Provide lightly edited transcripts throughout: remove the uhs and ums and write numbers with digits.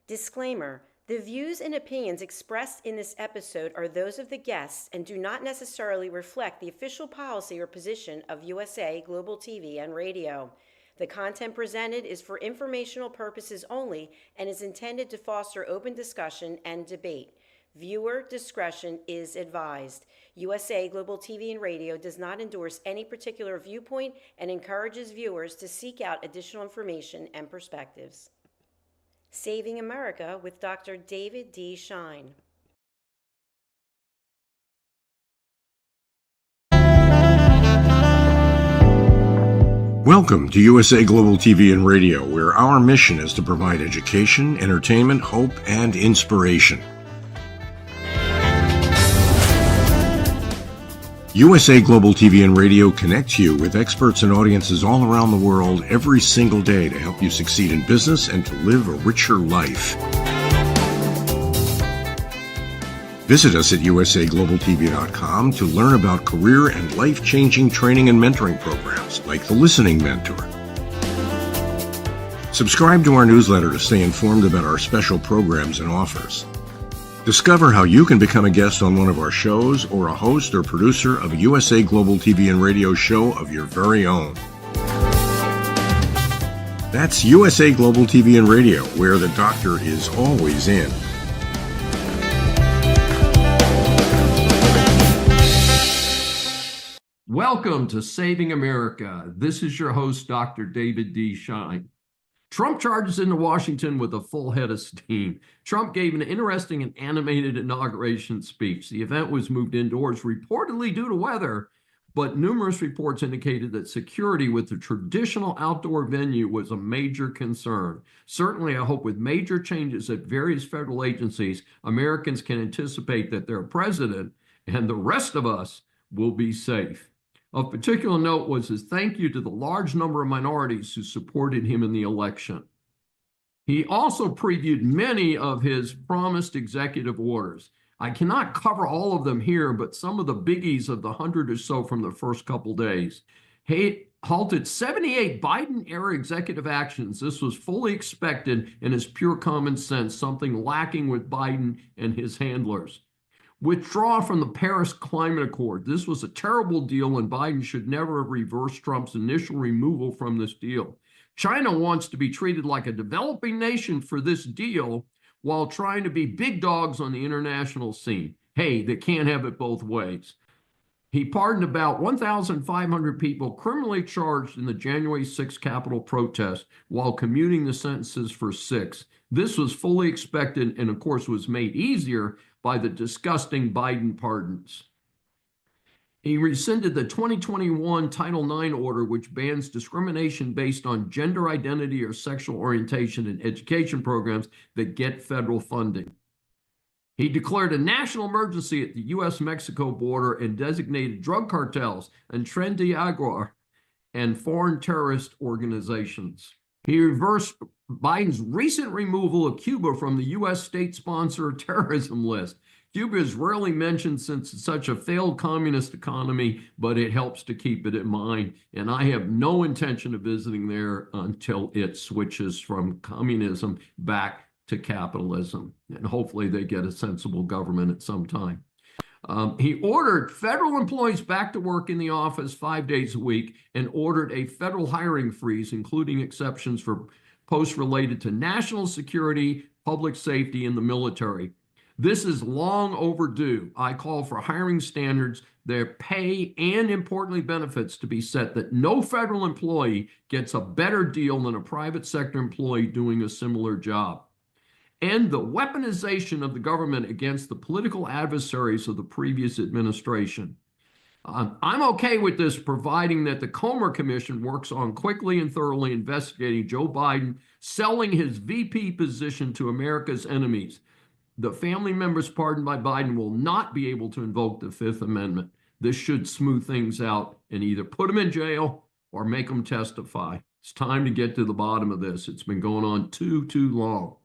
Disclaimer: the views and opinions expressed in this episode are those of the guests and do not necessarily reflect the official policy or position of USA Global TV and Radio. The content presented is for informational purposes only and is intended to foster open discussion and debate. Viewer discretion is advised. USA Global TV and Radio does not endorse any particular viewpoint and encourages viewers to seek out additional information and perspectives. Saving America with Dr. David D. Schein. Welcome to USA Global TV and Radio, where our mission is to provide education, entertainment, hope, and inspiration. USA Global TV and Radio connects you with experts and audiences all around the world every single day to help you succeed in business and to live a richer life. Visit us at usaglobaltv.com to learn about career and life-changing training and mentoring programs like the Listening Mentor. Subscribe to our newsletter to stay informed about our special programs and offers. Discover how you can become a guest on one of our shows or a host or producer of a USA Global TV and Radio show of your very own. That's USA Global TV and Radio, where the doctor is always in. Welcome to Saving America. This is your host, Dr. David D. Schein. Trump charges into Washington with a full head of steam. Trump gave an interesting and animated inauguration speech. The event was moved indoors, reportedly due to weather, but numerous reports indicated that security with the traditional outdoor venue was a major concern. Certainly, I hope with major changes at various federal agencies, Americans can anticipate that their president and the rest of us will be safe. Of particular note was his thank you to the large number of minorities who supported him in the election. He also previewed many of his promised executive orders. I cannot cover all of them here, but some of the biggies of the 100 or so from the first couple days. He halted 78 Biden-era executive actions. This was fully expected and is pure common sense, something lacking with Biden and his handlers. Withdraw from the Paris Climate Accord. This was a terrible deal, and Biden should never have reversed Trump's initial removal from this deal. China wants to be treated like a developing nation for this deal while trying to be big dogs on the international scene. Hey, they can't have it both ways. He pardoned about 1,500 people criminally charged in the January 6th Capitol protest while commuting the sentences for 6. This was fully expected and, of course, was made easier by the disgusting Biden pardons. He rescinded the 2021 Title IX order, which bans discrimination based on gender identity or sexual orientation in education programs that get federal funding. He declared a national emergency at the U.S.-Mexico border and designated drug cartels and Trendiagua and foreign terrorist organizations. He reversed Biden's recent removal of Cuba from the U.S. state sponsor terrorism list. Cuba is rarely mentioned since it's such a failed communist economy, but it helps to keep it in mind. And I have no intention of visiting there until it switches from communism back to capitalism. And hopefully they get a sensible government at some time. He ordered federal employees back to work in the office 5 days a week and ordered a federal hiring freeze, including exceptions for posts related to national security, public safety, and the military. This is long overdue. I call for hiring standards, their pay, and importantly, benefits to be set that no federal employee gets a better deal than a private sector employee doing a similar job. End the weaponization of the government against the political adversaries of the previous administration. I'm okay with this, providing that the Comer Commission works on quickly and thoroughly investigating Joe Biden selling his VP position to America's enemies. The family members pardoned by Biden will not be able to invoke the Fifth Amendment. This should smooth things out and either put them in jail or make them testify. It's time to get to the bottom of this. It's been going on too long.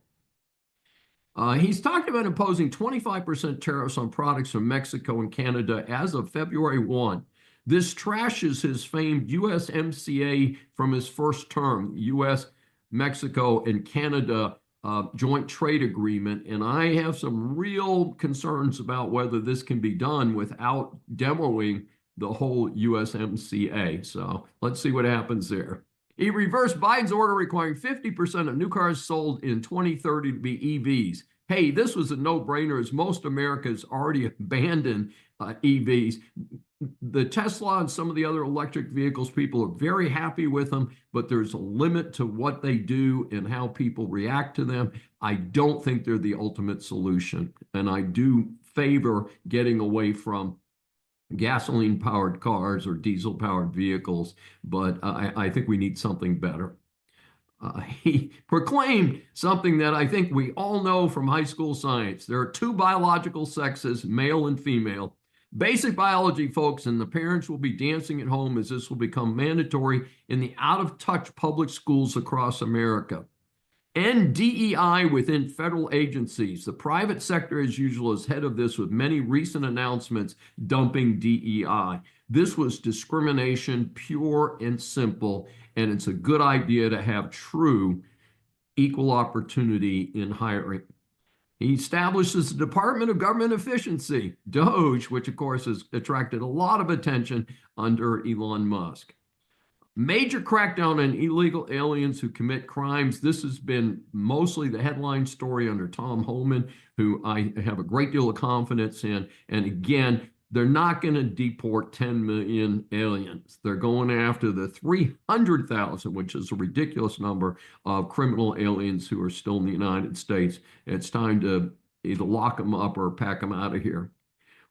He's talked about imposing 25% tariffs on products from Mexico and Canada as of February 1. This trashes his famed USMCA from his first term. US, Mexico, and Canada joint trade agreement, and I have some real concerns about whether this can be done without demoing the whole USMCA. So let's see what happens there. He reversed Biden's order requiring 50% of new cars sold in 2030 to be EVs. Hey, this was a no-brainer as most America has already abandoned EVs. The Tesla and some of the other electric vehicles, people are very happy with them, but there's a limit to what they do and how people react to them. I don't think they're the ultimate solution, and I do favor getting away from gasoline-powered cars or diesel-powered vehicles, but I think we need something better. He proclaimed something that I think we all know from high school science. There are two biological sexes, male and female. Basic biology, folks, and the parents will be dancing at home as this will become mandatory in the out-of-touch public schools across America. End DEI within federal agencies. The private sector, as usual, is head of this with many recent announcements dumping DEI. This was discrimination, pure and simple, and it's a good idea to have true equal opportunity in hiring. He establishes the Department of Government Efficiency, DOGE, which of course has attracted a lot of attention under Elon Musk. Major crackdown on illegal aliens who commit crimes. This has been mostly the headline story under Tom Homan, who I have a great deal of confidence in. And again, they're not going to deport 10 million aliens. They're going after the 300,000, which is a ridiculous number of criminal aliens who are still in the United States. It's time to either lock them up or pack them out of here.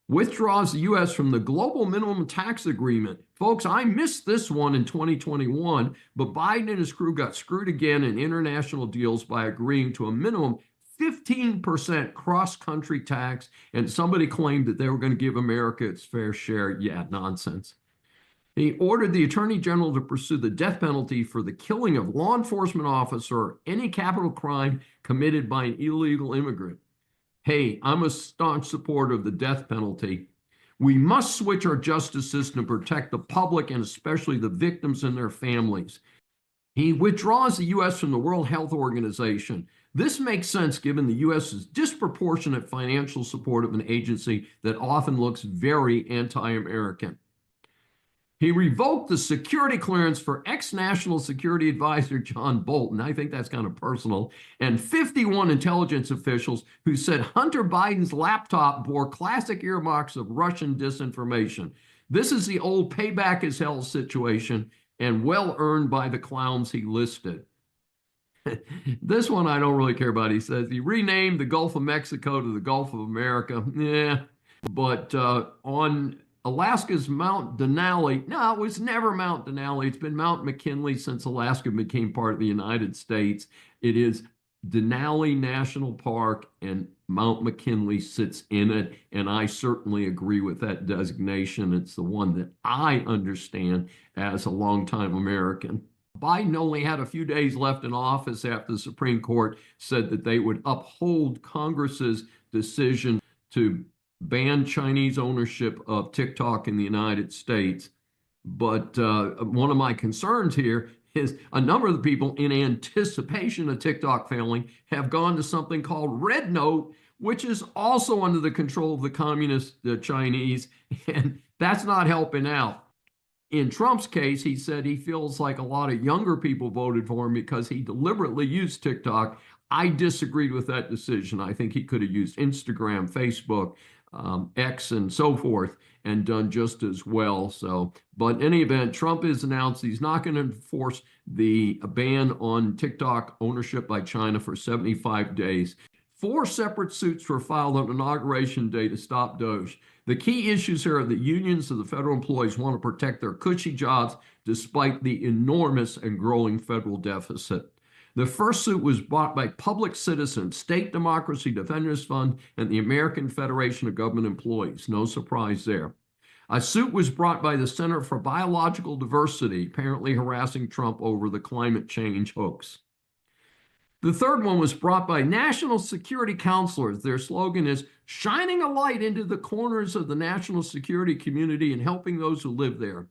Withdraws the U.S. from the global minimum tax agreement. Folks, I missed this one in 2021, but Biden and his crew got screwed again in international deals by agreeing to a minimum 15% cross-country tax, and somebody claimed that they were going to give America its fair share. Yeah, nonsense. He ordered the Attorney General to pursue the death penalty for the killing of law enforcement officer or any capital crime committed by an illegal immigrant. Hey, I'm a staunch supporter of the death penalty. We must switch our justice system to protect the public and especially the victims and their families. He withdraws the U.S. from the World Health Organization. This makes sense given the U.S.'s disproportionate financial support of an agency that often looks very anti-American. He revoked the security clearance for ex-National Security Advisor John Bolton. I think that's kind of personal. And 51 intelligence officials who said Hunter Biden's laptop bore classic earmarks of Russian disinformation. This is the old payback is hell situation, and well earned by the clowns he listed. This one I don't really care about. He says he renamed the Gulf of Mexico to the Gulf of America. Yeah, but on Alaska's Mount Denali, no, it was never Mount Denali. It's been Mount McKinley since Alaska became part of the United States. It is Denali National Park, and Mount McKinley sits in it, and I certainly agree with that designation. It's the one that I understand as a longtime American. Biden only had a few days left in office after the Supreme Court said that they would uphold Congress's decision to ban Chinese ownership of TikTok in the United States. But one of my concerns here is a number of the people in anticipation of TikTok failing have gone to something called Red Note, which is also under the control of the communist Chinese, and that's not helping out. In Trump's case, he said he feels like a lot of younger people voted for him because he deliberately used TikTok. I disagreed with that decision. I think he could have used Instagram, Facebook, X, and so forth, and done just as well. So, but in any event, Trump has announced he's not going to enforce the ban on TikTok ownership by China for 75 days. 4 separate suits were filed on Inauguration Day to stop DOGE. The key issues here are that unions of the federal employees want to protect their cushy jobs despite the enormous and growing federal deficit. The first suit was brought by Public Citizen, State Democracy Defenders Fund, and the American Federation of Government Employees. No surprise there. A suit was brought by the Center for Biological Diversity, apparently harassing Trump over the climate change hoax. The third one was brought by national security counselors. Their slogan is shining a light into the corners of the national security community and helping those who live there.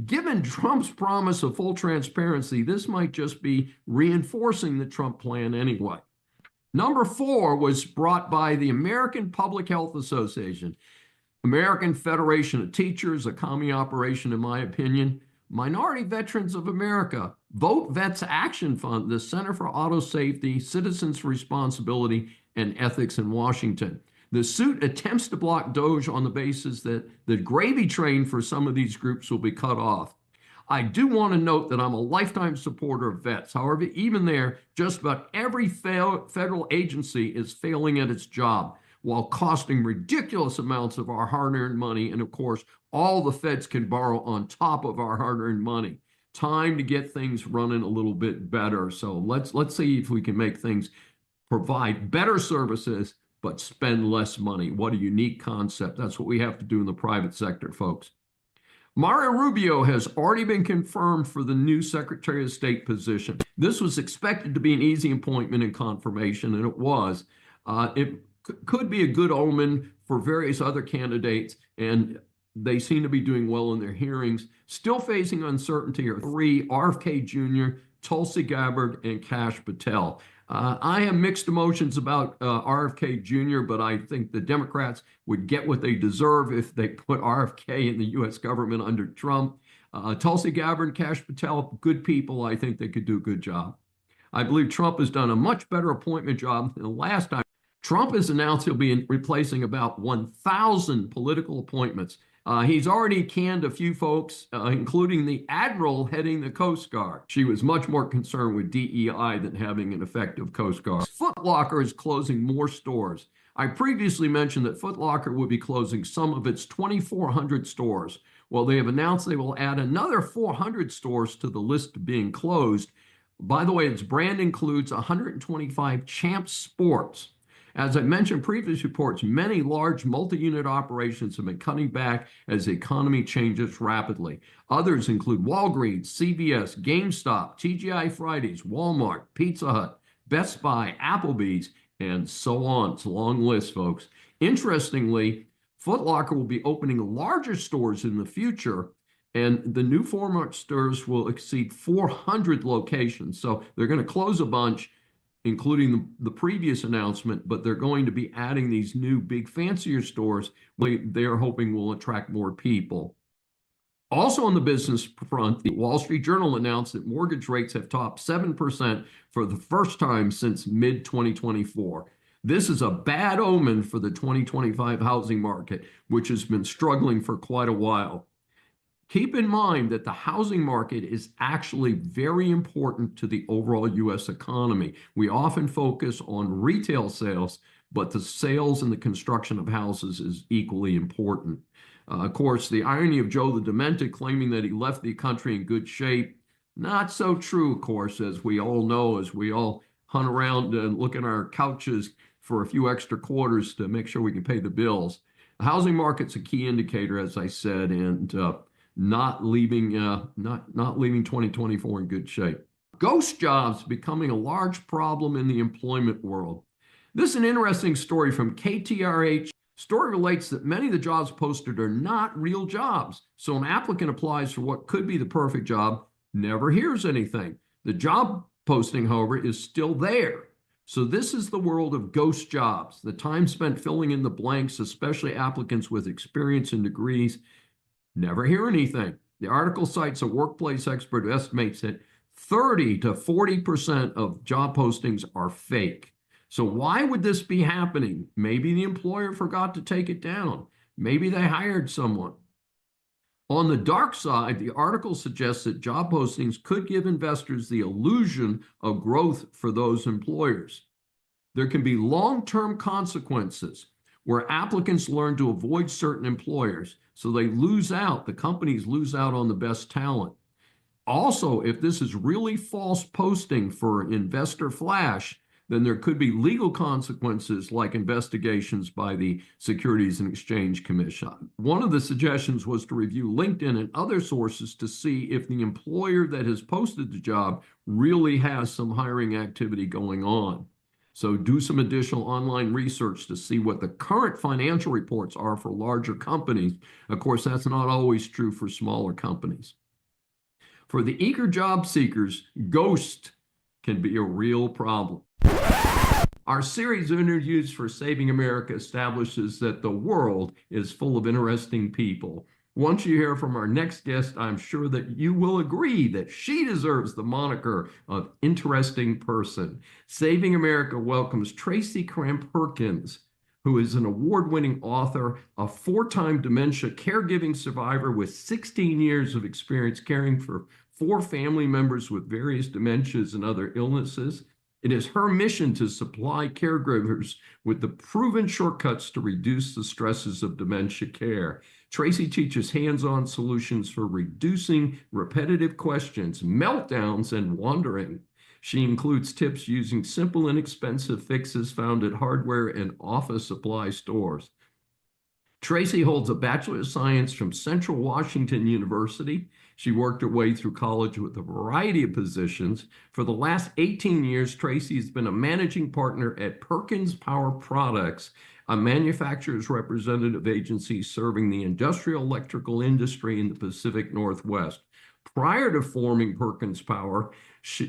Given Trump's promise of full transparency, this might just be reinforcing the Trump plan anyway. Number 4 was brought by the American Public Health Association, American Federation of Teachers, a commie operation in my opinion, Minority Veterans of America, Vote Vets Action Fund, the Center for Auto Safety, Citizens Responsibility, and Ethics in Washington. The suit attempts to block DOGE on the basis that the gravy train for some of these groups will be cut off. I do want to note that I'm a lifetime supporter of vets. However, even there, just about every federal agency is failing at its job while costing ridiculous amounts of our hard-earned money. And of course, all the feds can borrow on top of our hard-earned money. Time to get things running a little bit better. So let's see if we can make things provide better services but spend less money. What a unique concept. That's what we have to do in the private sector, folks. Mario Rubio has already been confirmed for the new Secretary of State position. This was expected to be an easy appointment and confirmation, and it was. It could be a good omen for various other candidates, and they seem to be doing well in their hearings. Still facing uncertainty are 3, RFK Jr., Tulsi Gabbard, and Kash Patel. I have mixed emotions about RFK Jr., but I think the Democrats would get what they deserve if they put RFK in the U.S. government under Trump. Tulsi Gabbard and Kash Patel, good people. I think they could do a good job. I believe Trump has done a much better appointment job than the last time. Trump has announced he'll be replacing about 1,000 political appointments. He's already canned a few folks, including the admiral heading the Coast Guard. She was much more concerned with DEI than having an effective Coast Guard. Footlocker is closing more stores. I previously mentioned that Footlocker would be closing some of its 2,400 stores. Well, they have announced they will add another 400 stores to the list being closed. By the way, its brand includes 125 Champ Sports. As I mentioned in previous reports, many large multi-unit operations have been cutting back as the economy changes rapidly. Others include Walgreens, CVS, GameStop, TGI Fridays, Walmart, Pizza Hut, Best Buy, Applebee's, and so on. It's a long list, folks. Interestingly, Foot Locker will be opening larger stores in the future, and the new format stores will exceed 400 locations. So they're going to close a bunch, including the previous announcement, but they're going to be adding these new big fancier stores they're hoping will attract more people. Also on the business front, the Wall Street Journal announced that mortgage rates have topped 7% for the first time since mid-2024. This is a bad omen for the 2025 housing market, which has been struggling for quite a while. Keep in mind that the housing market is actually very important to the overall U.S. economy. We often focus on retail sales, but the sales and the construction of houses is equally important. Of course, the irony of Joe the Demented claiming that he left the country in good shape, not so true, of course, as we all know, as we all hunt around and look at our couches for a few extra quarters to make sure we can pay the bills. The housing market's a key indicator, as I said, and not leaving 2024 in good shape. Ghost jobs becoming a large problem in the employment world. This is an interesting story from KTRH. Story relates that many of the jobs posted are not real jobs. So an applicant applies for what could be the perfect job, never hears anything. The job posting, however, is still there. So this is the world of ghost jobs, the time spent filling in the blanks, especially applicants with experience and degrees, never hear anything. The article cites a workplace expert who estimates that 30 to 40% of job postings are fake. So why would this be happening? Maybe the employer forgot to take it down. Maybe they hired someone. On the dark side, the article suggests that job postings could give investors the illusion of growth for those employers. There can be long-term consequences where applicants learn to avoid certain employers, so they lose out, the companies lose out on the best talent. Also, if this is really false posting for investor flash, then there could be legal consequences like investigations by the Securities and Exchange Commission. One of the suggestions was to review LinkedIn and other sources to see if the employer that has posted the job really has some hiring activity going on. So do some additional online research to see what the current financial reports are for larger companies. Of course, that's not always true for smaller companies. For the eager job seekers, ghost can be a real problem. Our series of interviews for Saving America establishes that the world is full of interesting people. Once you hear from our next guest, I'm sure that you will agree that she deserves the moniker of interesting person. Saving America welcomes Tracy Cramp-Perkins, who is an award-winning author, a four-time dementia caregiving survivor with 16 years of experience caring for four family members with various dementias and other illnesses. It is her mission to supply caregivers with the proven shortcuts to reduce the stresses of dementia care. Tracy teaches hands-on solutions for reducing repetitive questions, meltdowns, and wandering. She includes tips using simple, inexpensive fixes found at hardware and office supply stores. Tracy holds a Bachelor of Science from Central Washington University. She worked her way through college with a variety of positions. For the last 18 years, Tracy has been a managing partner at Perkins Power Products, a manufacturer's representative agency serving the industrial electrical industry in the Pacific Northwest. Prior to forming Perkins Power,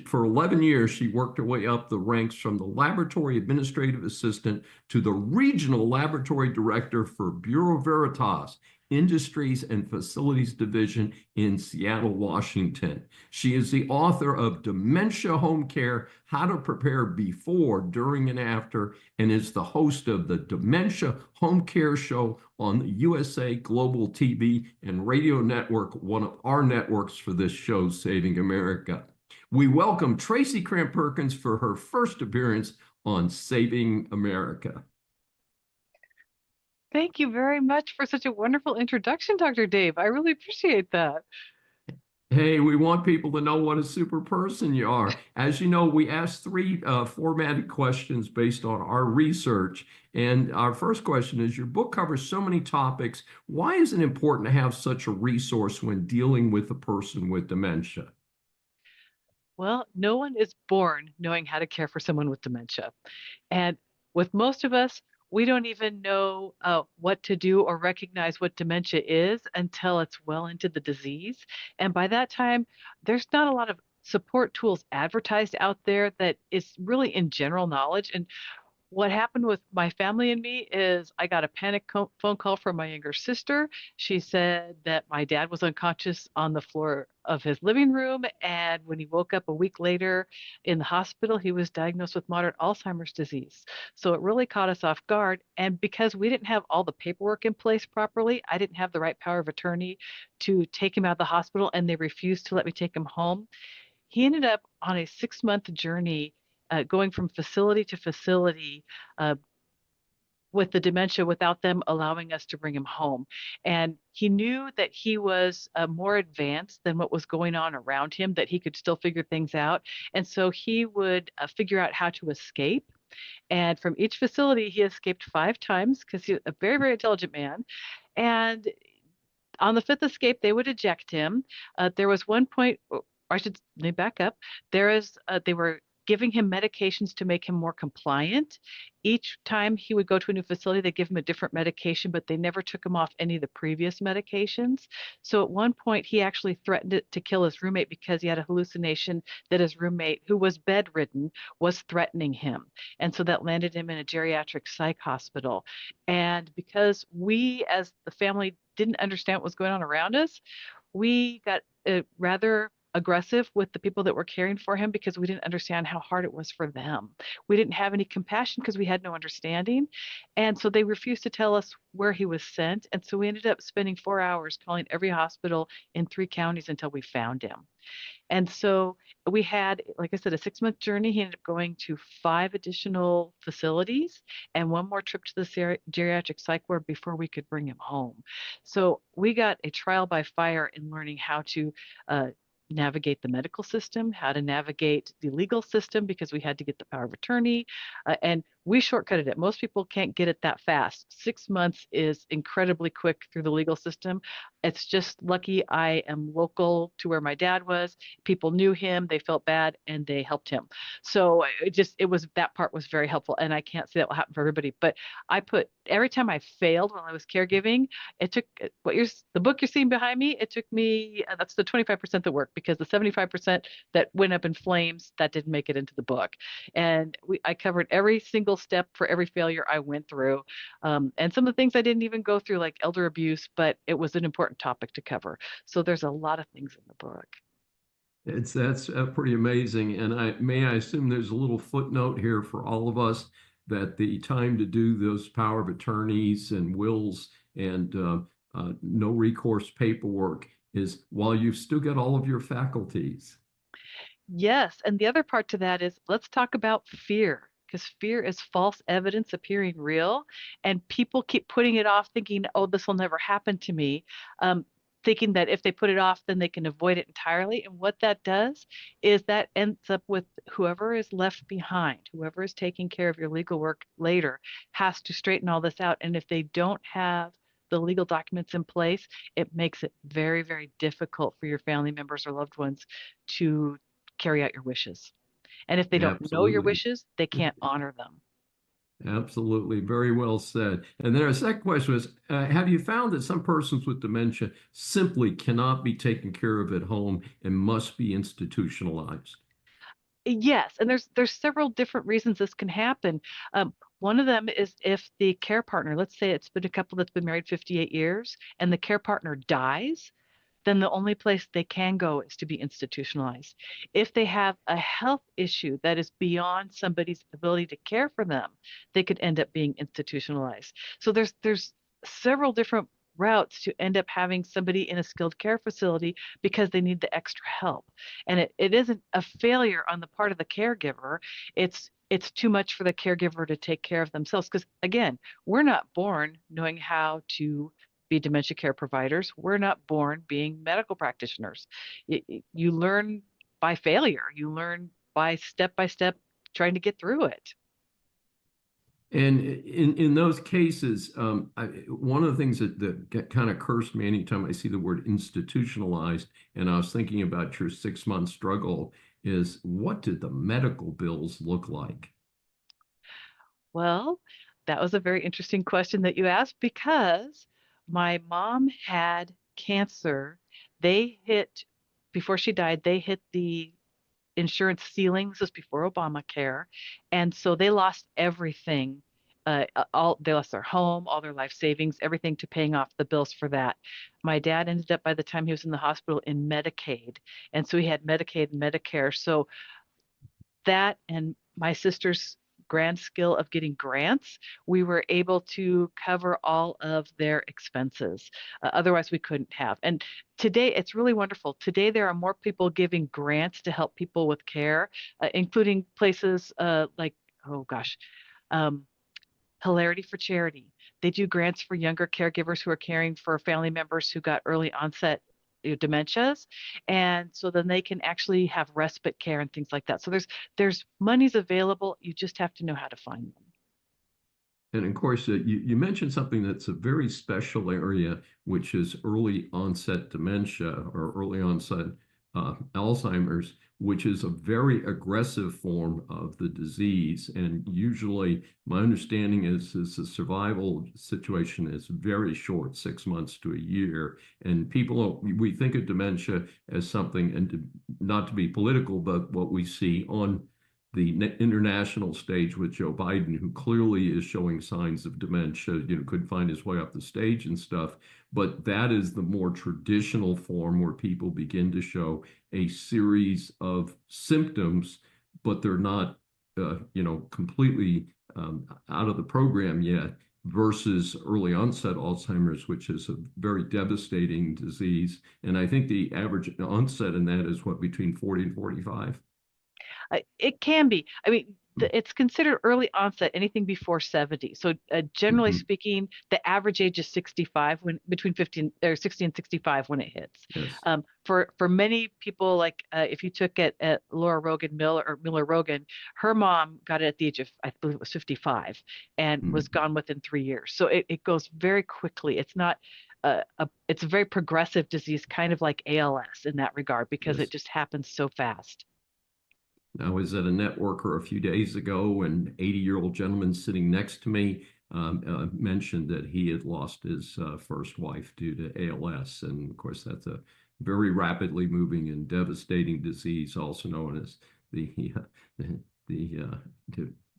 for 11 years, she worked her way up the ranks from the laboratory administrative assistant to the regional laboratory director for Bureau Veritas, Industries and Facilities Division in Seattle, Washington. She is the author of Dementia Home Care, How to Prepare Before, During, and After, and is the host of the Dementia Home Care Show on the USA Global TV and Radio Network, one of our networks for this show, Saving America. We welcome Tracy Cramp-Perkins for her first appearance on Saving America. Thank you very much for such a wonderful introduction, Dr. Dave. I really appreciate that. Hey, we want people to know what a super person you are. As you know, we asked three formatted questions based on our research. And our first question is, your book covers so many topics. Why is it important to have such a resource when dealing with a person with dementia? Well, no one is born knowing how to care for someone with dementia. And with most of us, we don't even know what to do or recognize what dementia is until it's well into the disease. And by that time, there's not a lot of support tools advertised out there that is really in general knowledge. And what happened with my family and me is I got a panic phone call from my younger sister. She said that my dad was unconscious on the floor of his living room. And when he woke up a week later in the hospital, he was diagnosed with moderate Alzheimer's disease. So it really caught us off guard. And because we didn't have all the paperwork in place properly, I didn't have the right power of attorney to take him out of the hospital, and they refused to let me take him home. He ended up on a 6-month journey, going from facility to facility uh, with the dementia without them allowing us to bring him home. And he knew that he was more advanced than what was going on around him, that he could still figure things out. And so he would figure out how to escape. And from each facility, he escaped 5 times because he's a very, very intelligent man. And on the 5th escape, they would eject him. There was one point, or I should let me back up. They were giving him medications to make him more compliant. Each time he would go to a new facility, they give him a different medication, but they never took him off any of the previous medications. So at one point, he actually threatened to kill his roommate because he had a hallucination that his roommate, who was bedridden, was threatening him. And so that landed him in a geriatric psych hospital. And because we, as the family, didn't understand what was going on around us, we got rather aggressive with the people that were caring for him because we didn't understand how hard it was for them. We didn't have any compassion because we had no understanding. And so they refused to tell us where he was sent. And so we ended up spending 4 hours calling every hospital in 3 counties until we found him. And so we had, like I said, a 6-month journey. He ended up going to 5 additional facilities and 1 more trip to the geriatric psych ward before we could bring him home. So we got a trial by fire in learning how to navigate the medical system, how to navigate the legal system, because we had to get the power of attorney. And we shortcutted it. Most people can't get it that fast. 6 months is incredibly quick through the legal system. It's just lucky I am local to where my dad was. People knew him, they felt bad, and they helped him. So that part was very helpful. And I can't say that will happen for everybody, but every time I failed while I was caregiving, it took the book you're seeing behind me. It took me, that's the 25% that worked, because the 75% that went up in flames, that didn't make it into the book. And I covered every single little step for every failure I went through. And some of the things I didn't even go through, like elder abuse, but it was an important topic to cover. So there's a lot of things in the book. That's pretty amazing. And I assume there's a little footnote here for all of us that the time to do those power of attorneys and wills and no recourse paperwork is while you've still got all of your faculties. Yes. And the other part to that is let's talk about fear, because fear is false evidence appearing real. And people keep putting it off, thinking, oh, this will never happen to me. Thinking that if they put it off, then they can avoid it entirely. And what that does is that ends up with whoever is left behind, whoever is taking care of your legal work later, has to straighten all this out. And if they don't have the legal documents in place, it makes it very, very difficult for your family members or loved ones to carry out your wishes. And if they don't know your Absolutely. wishes, they can't honor them. Absolutely. Very well said. And then our second question was, have you found that some persons with dementia simply cannot be taken care of at home and must be institutionalized? Yes, and there's several different reasons this can happen. One of them is if the care partner, let's say it's been a couple that's been married 58 years, and the care partner dies, then the only place they can go is to be institutionalized. If they have a health issue that is beyond somebody's ability to care for them, they could end up being institutionalized. So there's several different routes to end up having somebody in a skilled care facility because they need the extra help. And it isn't a failure on the part of the caregiver. It's too much for the caregiver to take care of themselves. Because again, we're not born knowing how to be dementia care providers. We're not born being medical practitioners. You learn by failure. You learn by step trying to get through it. And in those cases, one of the things that kind of cursed me anytime I see the word institutionalized, and I was thinking about your 6 month struggle, is what did the medical bills look like? Well, that was a very interesting question that you asked because my mom had cancer. They hit, before she died, they hit the insurance ceiling. This was before Obamacare. And so they lost everything. All they lost their home, all their life savings, everything to paying off the bills for that. My dad ended up by the time he was in the hospital in Medicaid. And so he had Medicaid and Medicare. So that and my sister's grand skill of getting grants, we were able to cover all of their expenses. Otherwise, we couldn't have. And today, it's really wonderful. Today, there are more people giving grants to help people with care, including places like, oh gosh, um, Hilarity for Charity. They do grants for younger caregivers who are caring for family members who got early onset dementias, and so then they can actually have respite care and things like that. So there's monies available. You just have to know how to find them. And of course, you mentioned something that's a very special area, which is early onset dementia or early onset Alzheimer's, which is a very aggressive form of the disease. And usually, my understanding is the survival situation is very short, 6 months to a year. And we think of dementia as something, and not to be political, but what we see on the international stage with Joe Biden, who clearly is showing signs of dementia, couldn't find his way up the stage and stuff. But that is the more traditional form where people begin to show a series of symptoms, but they're not, completely out of the program yet, versus early onset Alzheimer's, which is a very devastating disease. And I think the average onset in that is what, between 40 and 45? It can be. I mean, Mm-hmm. it's considered early onset, anything before 70. So generally Mm-hmm. speaking, the average age is 65 when between 50 and, or 60 and 65 when it hits. Yes. For many people, like if you took it at Laura Rogan Miller or Miller Rogan, her mom got it at the age of, I believe it was 55 and was Mm-hmm. gone within 3 years. So it goes very quickly. It's not it's a very progressive disease, kind of like ALS in that regard, because it Yes. just happens so fast. I was at a networker a few days ago, and 80-year-old gentleman sitting next to me mentioned that he had lost his first wife due to ALS. And of course, that's a very rapidly moving and devastating disease, also known as the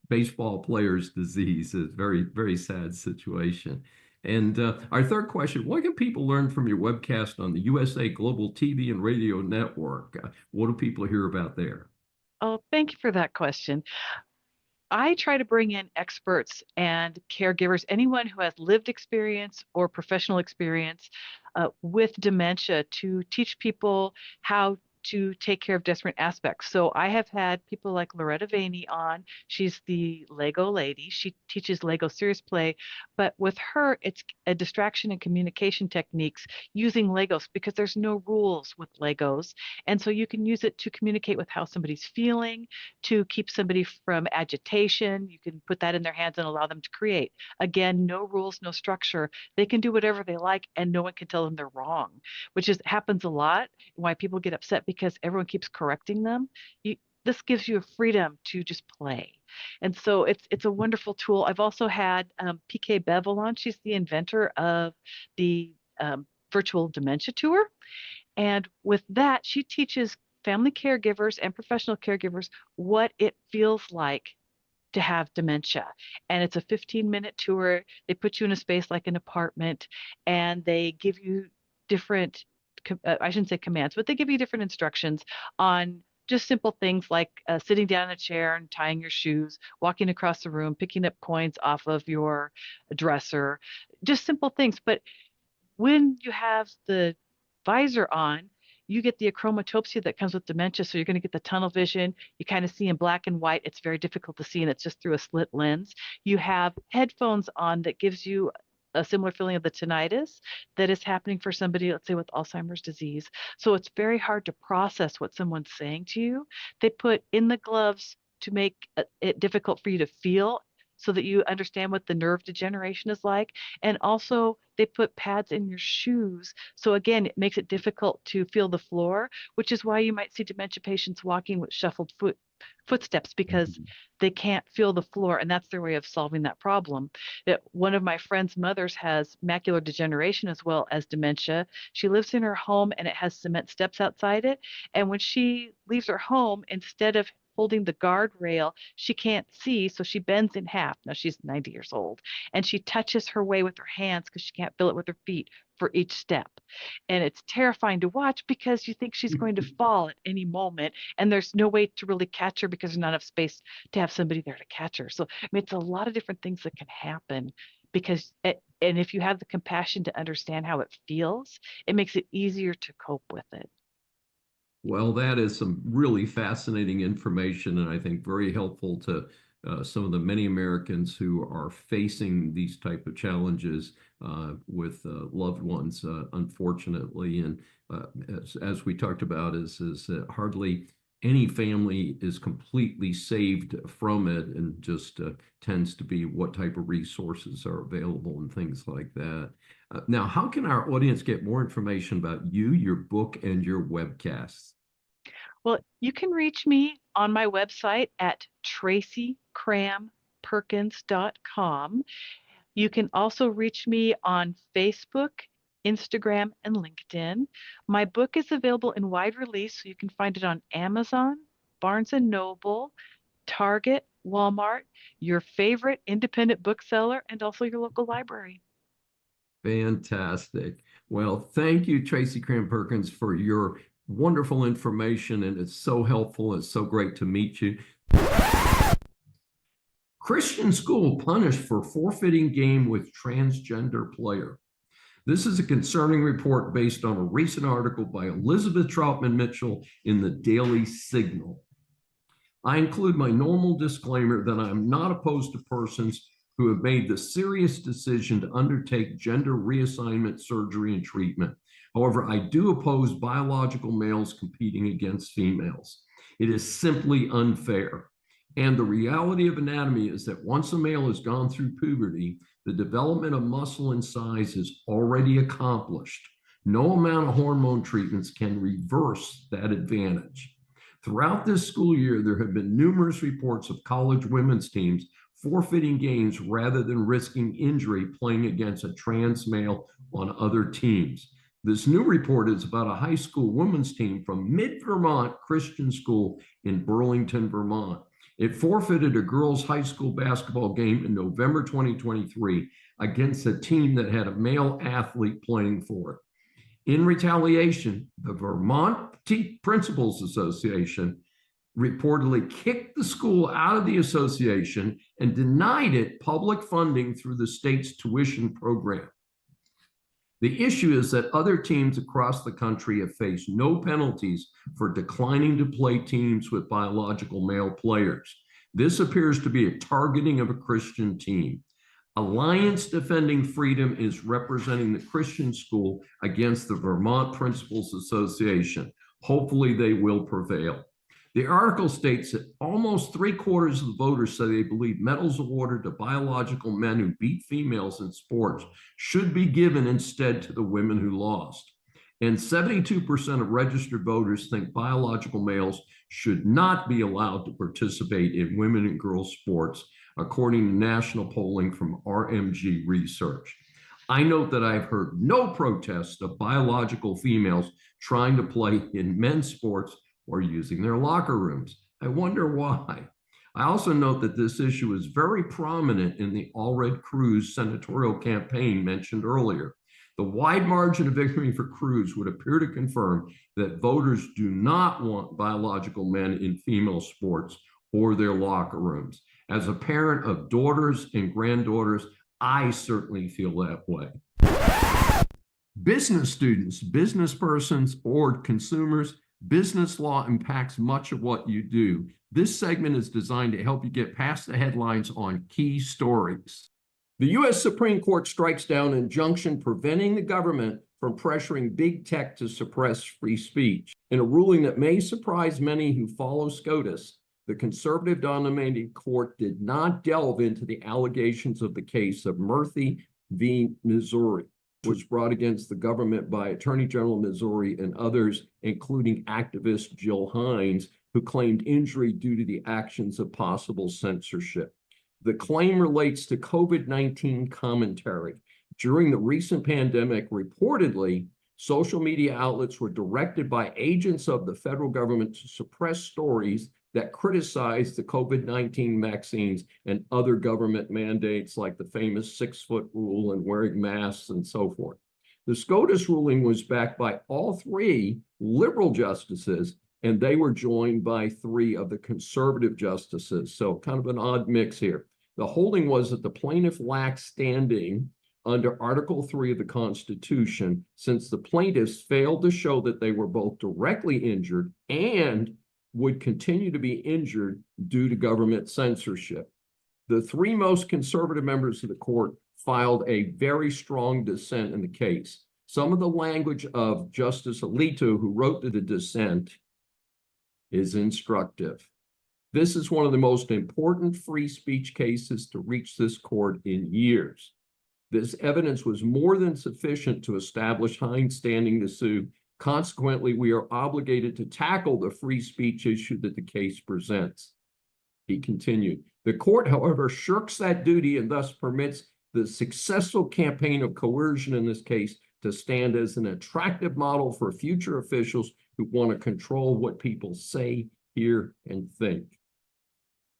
baseball player's disease. It's a very, very sad situation. And our third question, what can people learn from your webcast on the USA Global TV and Radio Network? What do people hear about there? Oh, thank you for that question. I try to bring in experts and caregivers, anyone who has lived experience or professional experience with dementia to teach people how to take care of different aspects. So I have had people like Loretta Vaney on. She's the Lego lady. She teaches Lego serious play, but with her, it's a distraction and communication techniques using Legos because there's no rules with Legos. And so you can use it to communicate with how somebody's feeling, to keep somebody from agitation. You can put that in their hands and allow them to create. Again, no rules, no structure. They can do whatever they like and no one can tell them they're wrong, which is happens a lot. Why people get upset because everyone keeps correcting them. This gives you a freedom to just play. And so it's a wonderful tool. I've also had PK Bevel on. She's the inventor of the virtual dementia tour. And with that, she teaches family caregivers and professional caregivers what it feels like to have dementia. And it's a 15-minute tour. They put you in a space like an apartment and they give you different, I shouldn't say commands, but they give you different instructions on just simple things like sitting down in a chair and tying your shoes, walking across the room, picking up coins off of your dresser, just simple things. But when you have the visor on, you get the achromatopsia that comes with dementia. So you're going to get the tunnel vision. You kind of see in black and white. It's very difficult to see, and it's just through a slit lens. You have headphones on that gives you a similar feeling of the tinnitus that is happening for somebody, let's say, with Alzheimer's disease. So it's very hard to process what someone's saying to you. They put in the gloves to make it difficult for you to feel so that you understand what the nerve degeneration is like. And also, they put pads in your shoes. So again, it makes it difficult to feel the floor, which is why you might see dementia patients walking with shuffled footsteps because they can't feel the floor. And that's their way of solving that problem. One of my friend's mothers has macular degeneration as well as dementia. She lives in her home and it has cement steps outside it. And when she leaves her home, instead of holding the guardrail, she can't see, so she bends in half. Now she's 90 years old, and she touches her way with her hands because she can't feel it with her feet for each step. And it's terrifying to watch because you think she's going to fall at any moment, and there's no way to really catch her because there's not enough space to have somebody there to catch her. So I mean, it's a lot of different things that can happen because, and if you have the compassion to understand how it feels, it makes it easier to cope with it. Well, that is some really fascinating information, and I think very helpful to some of the many Americans who are facing these type of challenges with loved ones, unfortunately. And as we talked about, is hardly any family is completely saved from it, and just tends to be what type of resources are available and things like that. Now, how can our audience get more information about you, your book, and your webcasts? Well, you can reach me on my website at tracycramperkins.com. You can also reach me on Facebook, Instagram, and LinkedIn. My book is available in wide release, so you can find it on Amazon, Barnes& and Noble, Target, Walmart, your favorite independent bookseller, and also your local library. Fantastic. Well, thank you, Tracy Cram Perkins, for your wonderful information, and it's so helpful. It's so great to meet you. Christian school punished for forfeiting game with transgender player. This is a concerning report based on a recent article by Elizabeth Troutman Mitchell in the Daily Signal. I include my normal disclaimer that I am not opposed to persons who have made the serious decision to undertake gender reassignment surgery and treatment. However, I do oppose biological males competing against females. It is simply unfair. And the reality of anatomy is that once a male has gone through puberty, the development of muscle and size is already accomplished. No amount of hormone treatments can reverse that advantage. Throughout this school year, there have been numerous reports of college women's teams forfeiting games rather than risking injury playing against a trans male on other teams. This new report is about a high school women's team from Mid-Vermont Christian School in Burlington, Vermont. It forfeited a girls' high school basketball game in November 2023 against a team that had a male athlete playing for it. In retaliation, the Vermont Principals Association reportedly kicked the school out of the association and denied it public funding through the state's tuition program. The issue is that other teams across the country have faced no penalties for declining to play teams with biological male players. This appears to be a targeting of a Christian team. Alliance Defending Freedom is representing the Christian school against the Vermont Principals Association. Hopefully they will prevail. The article states that almost 3/4 of the voters say they believe medals awarded to biological men who beat females in sports should be given instead to the women who lost. And 72% of registered voters think biological males should not be allowed to participate in women and girls sports, according to national polling from RMG Research. I note that I've heard no protest of biological females trying to play in men's sports or using their locker rooms. I wonder why. I also note that this issue is very prominent in the Allred Cruz senatorial campaign mentioned earlier. The wide margin of victory for Cruz would appear to confirm that voters do not want biological men in female sports or their locker rooms. As a parent of daughters and granddaughters, I certainly feel that way. Business students, business persons, or consumers, business law impacts much of what you do. This segment is designed to help you get past the headlines on key stories. The U.S. Supreme Court strikes down an injunction preventing the government from pressuring big tech to suppress free speech. In a ruling that may surprise many who follow SCOTUS, the conservative-dominated court did not delve into the allegations of the case of Murphy v. Missouri, which was brought against the government by Attorney General of Missouri and others, including activist Jill Hines, who claimed injury due to the actions of possible censorship. The claim relates to COVID-19 commentary. During the recent pandemic, reportedly, social media outlets were directed by agents of the federal government to suppress stories that criticized the COVID-19 vaccines and other government mandates like the famous 6-foot rule and wearing masks and so forth. The SCOTUS ruling was backed by all 3 liberal justices, and they were joined by 3 of the conservative justices. So kind of an odd mix here. The holding was that the plaintiff lacked standing under Article 3 of the Constitution, since the plaintiffs failed to show that they were both directly injured and would continue to be injured due to government censorship. The 3 most conservative members of the court filed a very strong dissent in the case. Some of the language of Justice Alito, who wrote the dissent, is instructive. This is one of the most important free speech cases to reach this court in years. This evidence was more than sufficient to establish Hines standing to sue. Consequently, we are obligated to tackle the free speech issue that the case presents. He continued. The court, however, shirks that duty and thus permits the successful campaign of coercion in this case to stand as an attractive model for future officials who want to control what people say, hear, and think.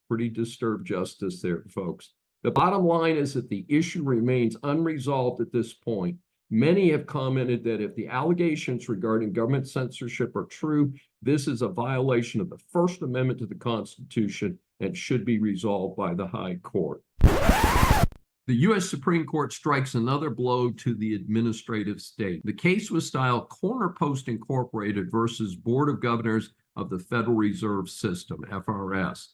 Pretty disturbed justice there, folks. The bottom line is that the issue remains unresolved at this point. Many have commented that if the allegations regarding government censorship are true, this is a violation of the First Amendment to the Constitution and should be resolved by the High Court. The U.S. Supreme Court strikes another blow to the administrative state. The case was styled Corner Post Incorporated versus Board of Governors of the Federal Reserve System, FRS.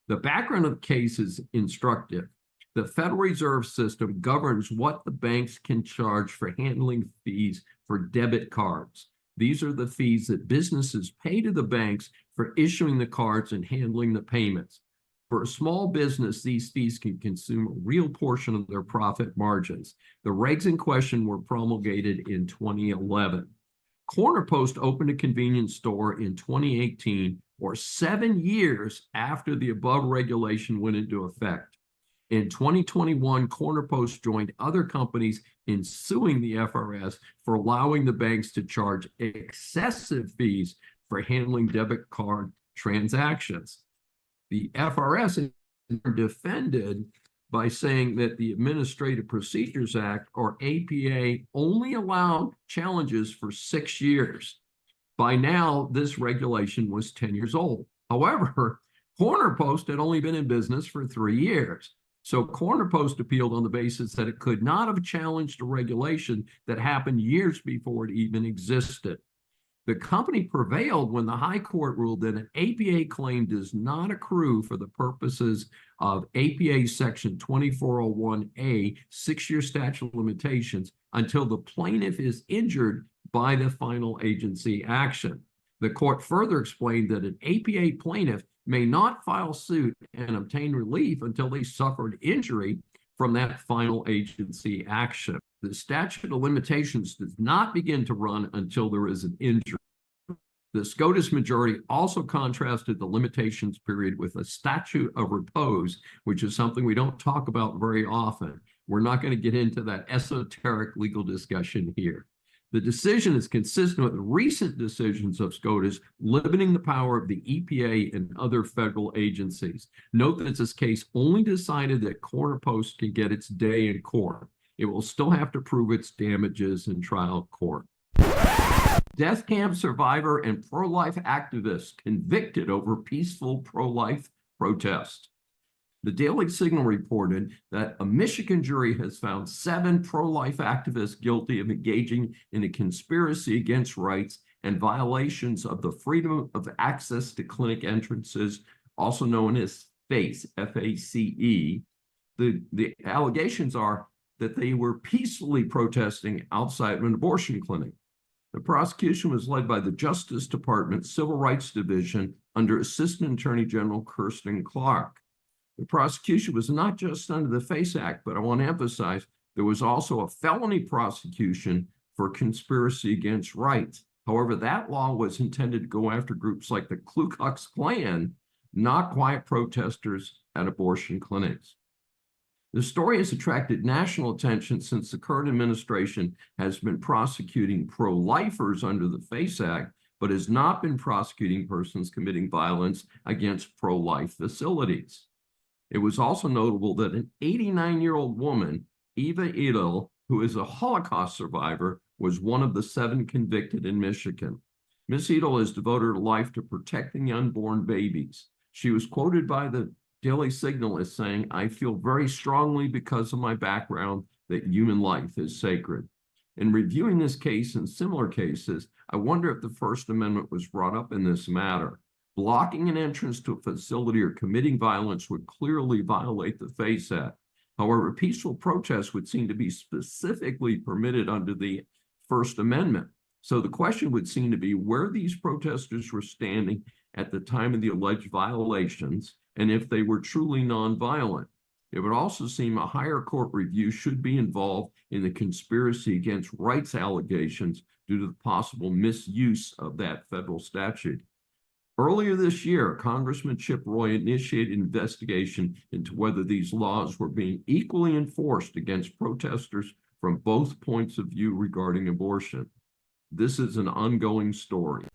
The background of the case is instructive. The Federal Reserve System governs what the banks can charge for handling fees for debit cards. These are the fees that businesses pay to the banks for issuing the cards and handling the payments. For a small business, these fees can consume a real portion of their profit margins. The regs in question were promulgated in 2011. Corner Post opened a convenience store in 2018, or 7 years after the above regulation went into effect. In 2021, Corner Post joined other companies in suing the FRS for allowing the banks to charge excessive fees for handling debit card transactions. The FRS defended by saying that the Administrative Procedures Act, or APA, only allowed challenges for 6 years. By now, this regulation was 10 years old. However, Corner Post had only been in business for 3 years. So Corner Post appealed on the basis that it could not have challenged a regulation that happened years before it even existed. The company prevailed when the High Court ruled that an APA claim does not accrue for the purposes of APA Section 2401A, 6-year statute of limitations, until the plaintiff is injured by the final agency action. The court further explained that an APA plaintiff may not file suit and obtain relief until they suffered injury from that final agency action. The statute of limitations does not begin to run until there is an injury. The SCOTUS majority also contrasted the limitations period with a statute of repose, which is something we don't talk about very often. We're not going to get into that esoteric legal discussion here. The decision is consistent with recent decisions of SCOTUS limiting the power of the EPA and other federal agencies. Note that this case only decided that Corner Post can get its day in court. It will still have to prove its damages in trial court. Death camp survivor and pro-life activist convicted over peaceful pro-life protest. The Daily Signal reported that a Michigan jury has found 7 pro-life activists guilty of engaging in a conspiracy against rights and violations of the freedom of access to clinic entrances, also known as FACE, F-A-C-E. The allegations are that they were peacefully protesting outside of an abortion clinic. The prosecution was led by the Justice Department Civil Rights Division under Assistant Attorney General Kirsten Clark. The prosecution was not just under the FACE Act, but I want to emphasize there was also a felony prosecution for conspiracy against rights. However, that law was intended to go after groups like the Ku Klux Klan, not quiet protesters at abortion clinics. The story has attracted national attention since the current administration has been prosecuting pro-lifers under the FACE Act, but has not been prosecuting persons committing violence against pro-life facilities. It was also notable that an 89-year-old woman, Eva Edel, who is a Holocaust survivor, was one of the 7 convicted in Michigan. Ms. Edel has devoted her life to protecting unborn babies. She was quoted by the Daily Signal as saying, "I feel very strongly because of my background that human life is sacred." In reviewing this case and similar cases, I wonder if the First Amendment was brought up in this matter. Blocking an entrance to a facility or committing violence would clearly violate the FACE Act. However, peaceful protests would seem to be specifically permitted under the First Amendment. So the question would seem to be where these protesters were standing at the time of the alleged violations, and if they were truly nonviolent. It would also seem a higher court review should be involved in the conspiracy against rights allegations due to the possible misuse of that federal statute. Earlier this year, Congressman Chip Roy initiated an investigation into whether these laws were being equally enforced against protesters from both points of view regarding abortion. This is an ongoing story.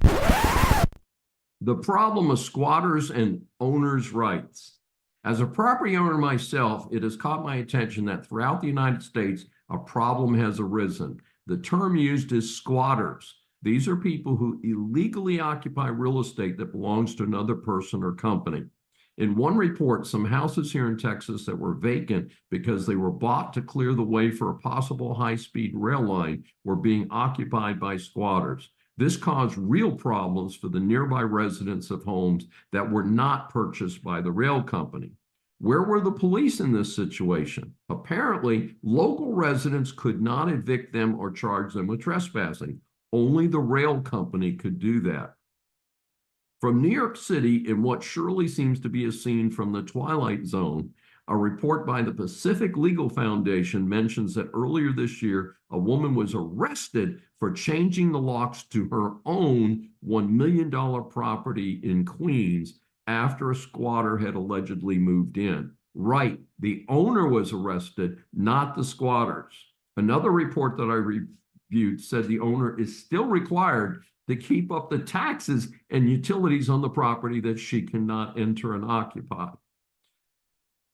The problem of squatters and owners' rights. As a property owner myself, it has caught my attention that throughout the United States, a problem has arisen. The term used is squatters. These are people who illegally occupy real estate that belongs to another person or company. In one report, some houses here in Texas that were vacant because they were bought to clear the way for a possible high-speed rail line were being occupied by squatters. This caused real problems for the nearby residents of homes that were not purchased by the rail company. Where were the police in this situation? Apparently, local residents could not evict them or charge them with trespassing. Only the rail company could do that. From New York City, in what surely seems to be a scene from the Twilight Zone, a report by the Pacific Legal Foundation mentions that earlier this year, a woman was arrested for changing the locks to her own $1 million property in Queens after a squatter had allegedly moved in. Right, the owner was arrested, not the squatters. Another report that I interviewed said the owner is still required to keep up the taxes and utilities on the property that she cannot enter and occupy.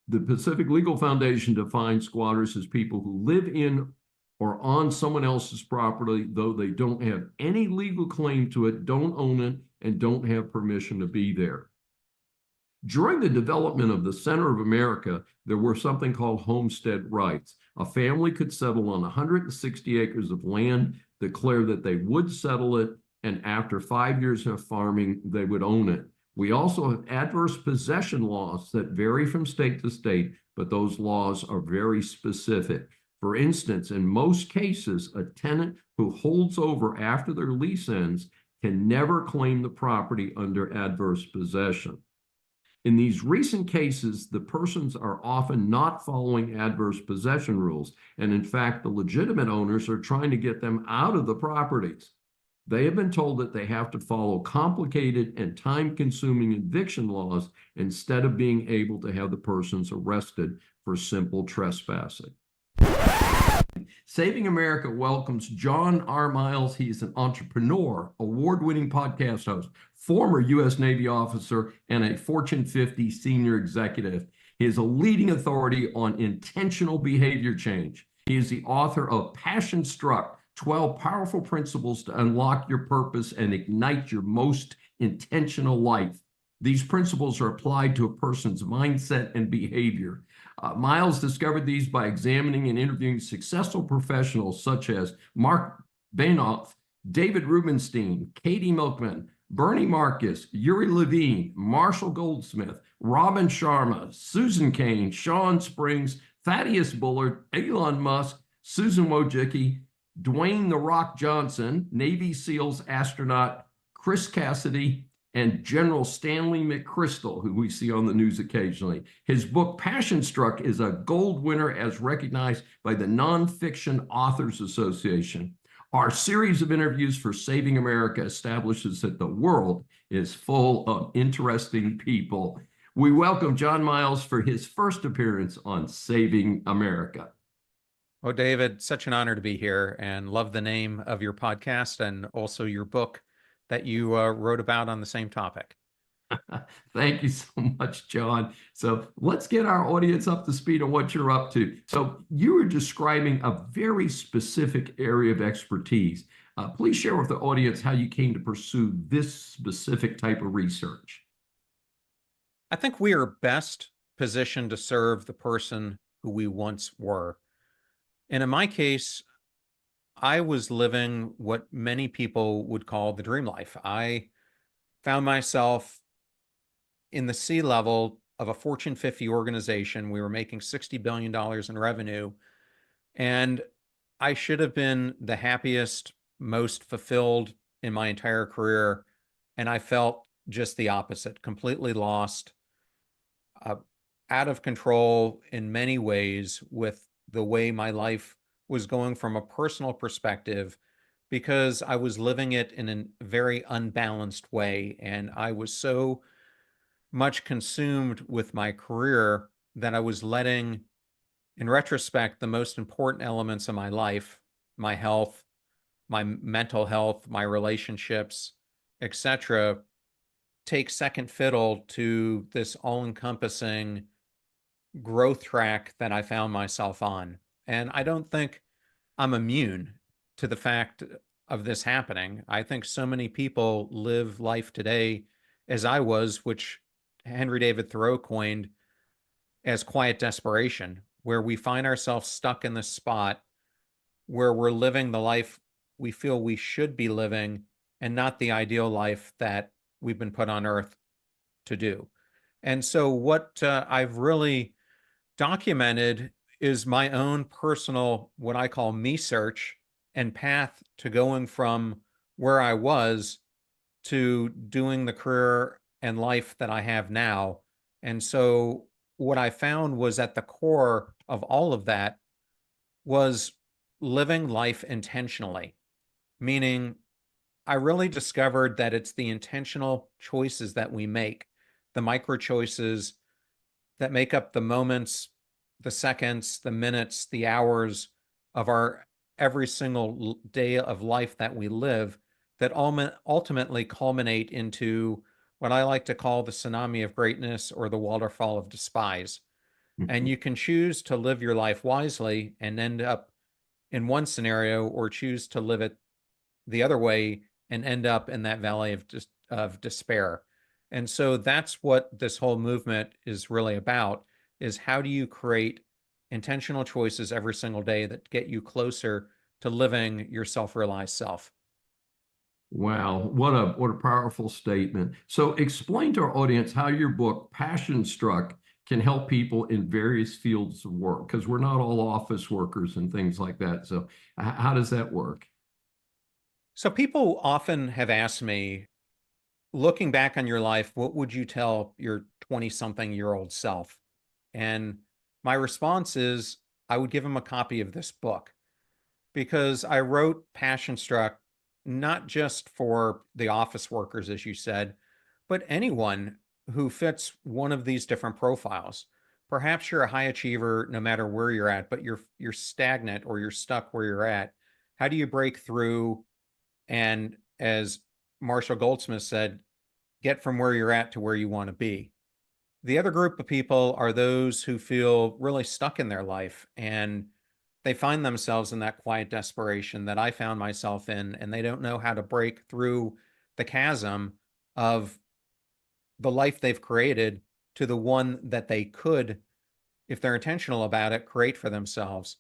The Pacific Legal Foundation defines squatters as people who live in or on someone else's property, though they don't have any legal claim to it, don't own it, and don't have permission to be there. During the development of the center of America, there were something called homestead rights. A family could settle on 160 acres of land, declare that they would settle it, and after 5 years of farming, they would own it. We also have adverse possession laws that vary from state to state, but those laws are very specific. For instance, in most cases, a tenant who holds over after their lease ends can never claim the property under adverse possession. In these recent cases, the persons are often not following adverse possession rules, and in fact, the legitimate owners are trying to get them out of the properties. They have been told that they have to follow complicated and time-consuming eviction laws instead of being able to have the persons arrested for simple trespassing. Saving America welcomes John R. Miles. He's an entrepreneur, award-winning podcast host, former U.S. Navy officer, and a Fortune 50 senior executive. He is a leading authority on intentional behavior change. He is the author of Passion Struck, 12 Powerful Principles to Unlock Your Purpose and Ignite Your Most Intentional Life. These principles are applied to a person's mindset and behavior. Miles discovered these by examining and interviewing successful professionals such as Mark Bainoff, David Rubenstein, Katie Milkman, Bernie Marcus, Yuri Levine, Marshall Goldsmith, Robin Sharma, Susan Cain, Sean Springs, Thaddeus Bullard, Elon Musk, Susan Wojcicki, Dwayne "The Rock" Johnson, Navy SEALs astronaut Chris Cassidy, and General Stanley McChrystal, who we see on the news occasionally. His book, Passion Struck, is a gold winner as recognized by the Nonfiction Authors Association. Our series of interviews for Saving America establishes that the world is full of interesting people. We welcome John Miles for his first appearance on Saving America. Oh, David, such an honor to be here, and love the name of your podcast and also your book that you wrote about on the same topic. Thank you so much, John. So let's get our audience up to speed on what you're up to. So you were describing a very specific area of expertise. Please share with the audience how you came to pursue this specific type of research. I think we are best positioned to serve the person who we once were. And in my case, I was living what many people would call the dream life. I found myself in the C-level of a Fortune 50 organization. We were making $60 billion in revenue, and I should have been the happiest, most fulfilled in my entire career, and I felt just the opposite, completely lost, out of control in many ways with the way my life was going from a personal perspective, because I was living it in a very unbalanced way. And I was so much consumed with my career that I was letting, in retrospect, the most important elements of my life, my health, my mental health, my relationships, etc., take second fiddle to this all-encompassing growth track that I found myself on. And I don't think I'm immune to the fact of this happening. I think so many people live life today as I was, which Henry David Thoreau coined as quiet desperation, where we find ourselves stuck in this spot where we're living the life we feel we should be living and not the ideal life that we've been put on earth to do. And so what I've really documented is my own personal, what I call me search and path to going from where I was to doing the career and life that I have now. And so what I found was at the core of all of that was living life intentionally, meaning I really discovered that it's the intentional choices that we make, the micro choices that make up the moments, the seconds, the minutes, the hours of our every single day of life that we live that ultimately culminate into what I like to call the tsunami of greatness or the waterfall of despise. And you can choose to live your life wisely and end up in one scenario, or choose to live it the other way and end up in that valley of despair. And so that's what this whole movement is really about, is how do you create intentional choices every single day that get you closer to living your self-realized self. Wow, what a powerful statement. So explain to our audience how your book, Passion Struck, can help people in various fields of work, because we're not all office workers and things like that. So how does that work? So people often have asked me, looking back on your life, what would you tell your 20-something-year-old self? And my response is, I would give them a copy of this book, because I wrote Passion Struck not just for the office workers, as you said, but anyone who fits one of these different profiles. Perhaps you're a high achiever no matter where you're at, but you're stagnant or you're stuck where you're at. How do you break through? And as Marshall Goldsmith said, get from where you're at to where you want to be. The other group of people are those who feel really stuck in their life, and they find themselves in that quiet desperation that I found myself in, and they don't know how to break through the chasm of the life they've created to the one that they could, if they're intentional about it, create for themselves.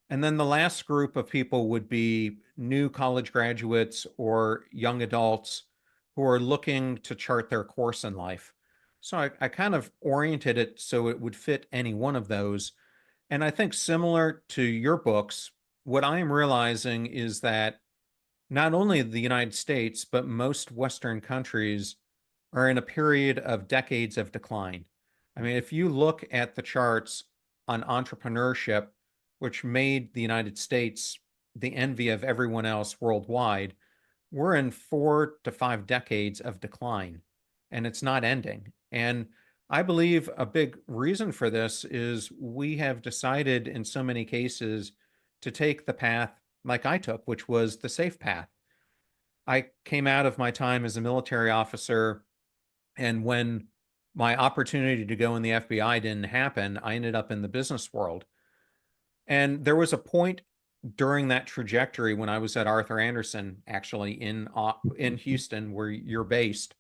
And then the last group of people would be new college graduates or young adults who are looking to chart their course in life. So I kind of oriented it so it would fit any one of those. And I think, similar to your books, what I am realizing is that not only the United States, but most Western countries are in a period of decades of decline. I mean, if you look at the charts on entrepreneurship, which made the United States the envy of everyone else worldwide, we're in 4 to 5 decades of decline, and it's not ending. And I believe a big reason for this is we have decided in so many cases to take the path like I took, which was the safe path. I came out of my time as a military officer, and when my opportunity to go in the FBI didn't happen, I ended up in the business world. And there was a point during that trajectory when I was at Arthur Andersen, actually in Houston, where you're based,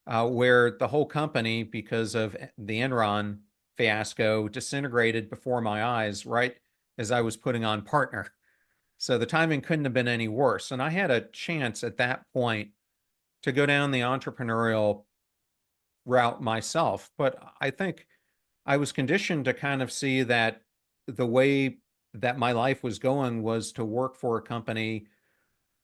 where the whole company, because of the Enron fiasco, disintegrated before my eyes, right as I was putting on partner. So the timing couldn't have been any worse. And I had a chance at that point to go down the entrepreneurial route myself. But I think I was conditioned to kind of see that the way that my life was going was to work for a company,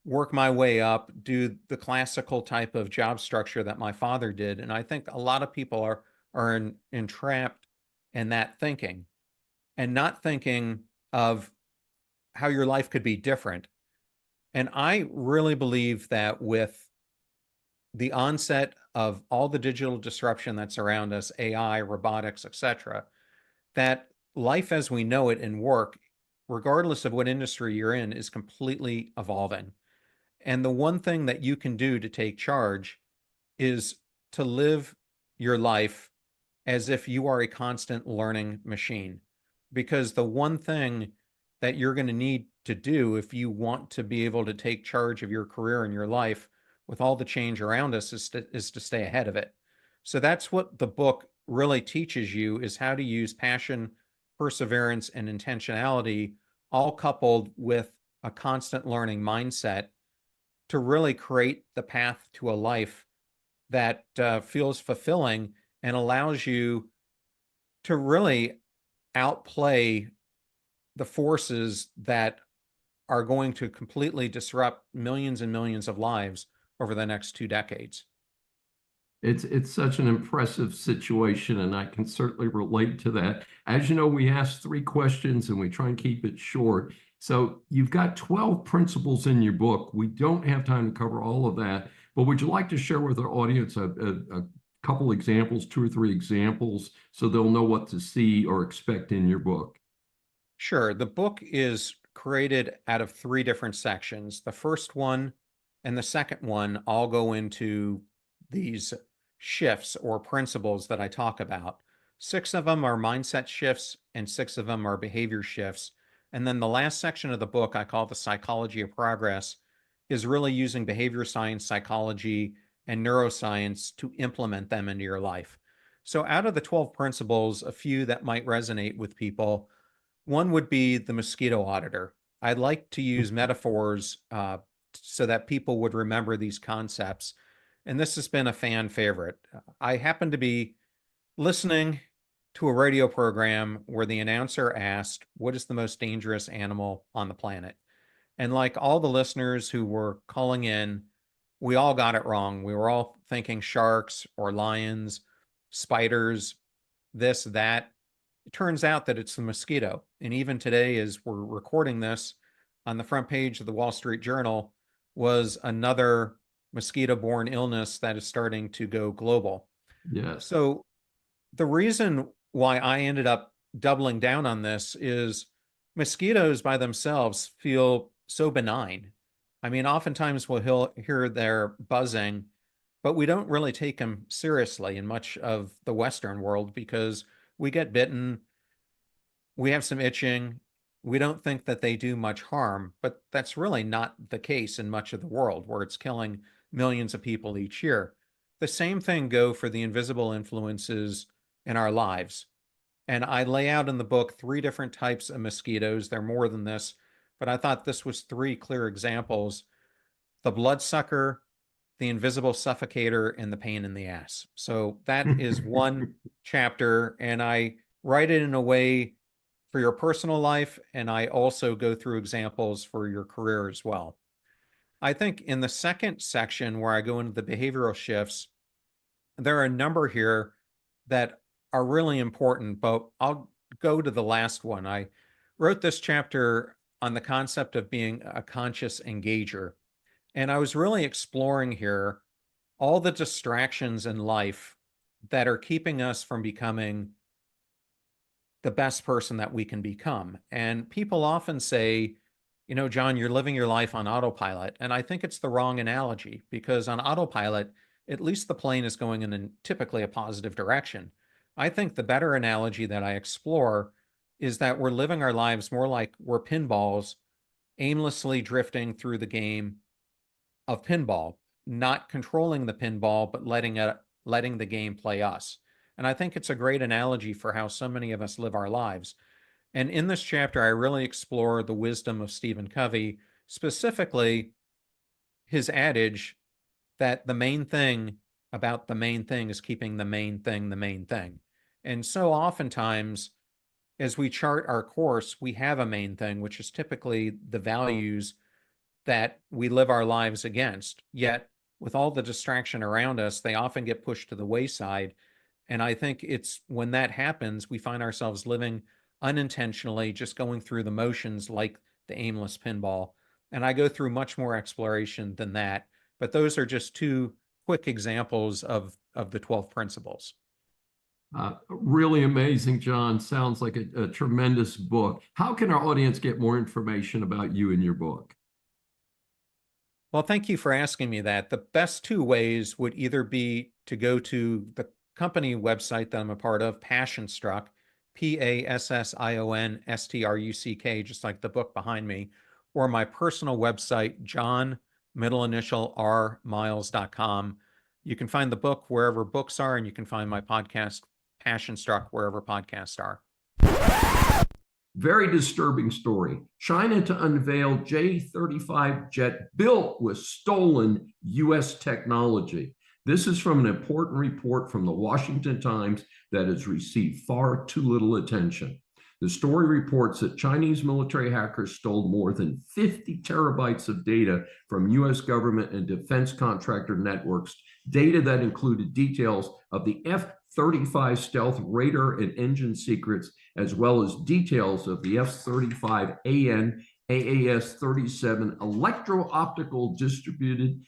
work my way up, do the classical type of job structure that my father did. And I think a lot of people are entrapped in that thinking, and not thinking of how your life could be different. And I really believe that with the onset of all the digital disruption that's around us, AI, robotics, etc., that life as we know it in work, regardless of what industry you're in, is completely evolving. And the one thing that you can do to take charge is to live your life as if you are a constant learning machine. Because the one thing that you're going to need to do if you want to be able to take charge of your career and your life with all the change around us is to stay ahead of it. So that's what the book really teaches you, is how to use passion, perseverance, and intentionality, all coupled with a constant learning mindset, to really create the path to a life that feels fulfilling and allows you to really outplay the forces that are going to completely disrupt millions and millions of lives over the next 2 decades. It's such an impressive situation, and I can certainly relate to that. As you know, we ask 3 questions and we try and keep it short. So you've got 12 principles in your book. We don't have time to cover all of that, but would you like to share with our audience a couple examples, 2 or 3 examples, so they'll know what to see or expect in your book? Sure. The book is created out of 3 different sections. The first one and the second one all go into these shifts or principles that I talk about. 6 of them are mindset shifts and 6 of them are behavior shifts. And then the last section of the book I call the psychology of progress is really using behavior science, psychology, and neuroscience to implement them into your life. So out of the 12 principles, a few that might resonate with people, one would be the mosquito auditor. I'd like to use metaphors so that people would remember these concepts. And this has been a fan favorite. I happen to be listening to a radio program where the announcer asked, "What is the most dangerous animal on the planet?" And like all the listeners who were calling in, we all got it wrong. We were all thinking sharks or lions, spiders, this, that. It turns out that it's the mosquito. And even today, as we're recording this, on the front page of the Wall Street Journal was another mosquito-borne illness that is starting to go global. Yes. So the reason why I ended up doubling down on this is mosquitoes by themselves feel so benign. I mean, oftentimes we'll hear their buzzing, but we don't really take them seriously in much of the Western world because we get bitten, we have some itching, we don't think that they do much harm, but that's really not the case in much of the world where it's killing millions of people each year. The same thing go for the invisible influences in our lives. And I lay out in the book 3 different types of mosquitoes. They're more than this, but I thought this was 3 clear examples: the bloodsucker, the invisible suffocator, and the pain in the ass. So that is one chapter, and I write it in a way for your personal life, and I also go through examples for your career as well. I think in the second section where I go into the behavioral shifts, there are a number here that are really important, but I'll go to the last one. I wrote this chapter on the concept of being a conscious engager. And I was really exploring here all the distractions in life that are keeping us from becoming the best person that we can become. And people often say, you know, John, you're living your life on autopilot. And I think it's the wrong analogy because on autopilot, at least the plane is going in typically a positive direction. I think the better analogy that I explore is that we're living our lives more like we're pinballs aimlessly drifting through the game of pinball, not controlling the pinball, but letting the game play us. And I think it's a great analogy for how so many of us live our lives. And in this chapter, I really explore the wisdom of Stephen Covey, specifically his adage that the main thing about the main thing is keeping the main thing the main thing. And so oftentimes, as we chart our course, we have a main thing, which is typically the values that we live our lives against. Yet, with all the distraction around us, they often get pushed to the wayside. And I think it's when that happens, we find ourselves living unintentionally, just going through the motions like the aimless pinball. And I go through much more exploration than that. But those are just 2 quick examples of the 12 principles. Really amazing, John. Sounds like a tremendous book. How can our audience get more information about you and your book? Well, thank you for asking me that. The best 2 ways would either be to go to the company website that I'm a part of, Passionstruck, PASSIONSTRUCK, just like the book behind me, or my personal website, John, middle initial R, Miles.com. You can find the book wherever books are, and you can find my podcast, Passionstruck, wherever podcasts are. Very disturbing story. China to unveil J-35 jet built with stolen U.S. technology. This is from an important report from the Washington Times that has received far too little attention. The story reports that Chinese military hackers stole more than 50 terabytes of data from U.S. government and defense contractor networks, data that included details of the F-35 stealth radar and engine secrets, as well as details of the F-35AN AAS-37 electro-optical distributed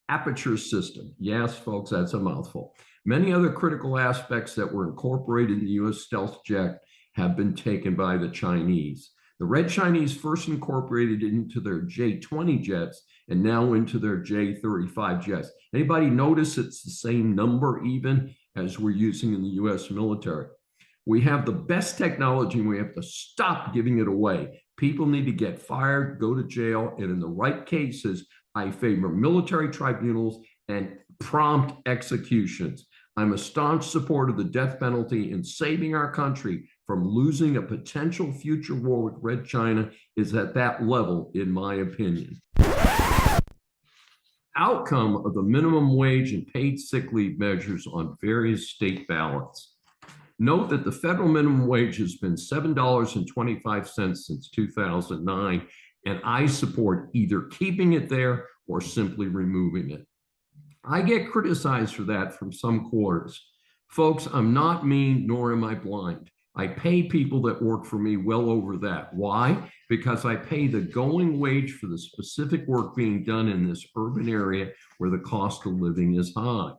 aperture system. Yes, folks, that's a mouthful. Many other critical aspects that were incorporated in the U.S. stealth jet have been taken by the Chinese. The Red Chinese first incorporated it into their J-20 jets and now into their J-35 jets. Anybody notice it's the same number even as we're using in the U.S. military? We have the best technology and we have to stop giving it away. People need to get fired, go to jail, and in the right cases, I favor military tribunals and prompt executions. I'm a staunch supporter of the death penalty, and saving our country from losing a potential future war with Red China is at that level, in my opinion. Outcome of the minimum wage and paid sick leave measures on various state ballots. Note that the federal minimum wage has been $7.25 since 2009, and I support either keeping it there or simply removing it. I get criticized for that from some quarters. Folks, I'm not mean, nor am I blind. I pay people that work for me well over that. Why? Because I pay the going wage for the specific work being done in this urban area where the cost of living is high.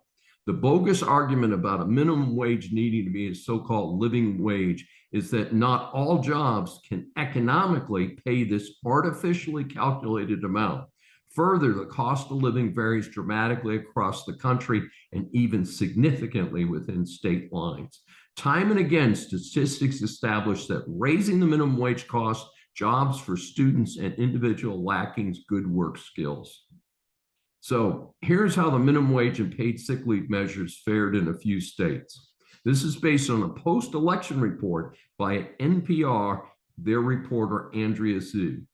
The bogus argument about a minimum wage needing to be a so-called living wage is that not all jobs can economically pay this artificially calculated amount. Further, the cost of living varies dramatically across the country and even significantly within state lines. Time and again, statistics establish that raising the minimum wage costs jobs for students and individuals lacking good work skills. So here's how the minimum wage and paid sick leave measures fared in a few states. This is based on a post-election report by NPR, their reporter Andrea Zhu.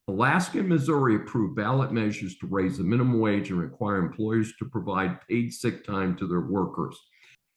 Alaska and Missouri approved ballot measures to raise the minimum wage and require employers to provide paid sick time to their workers.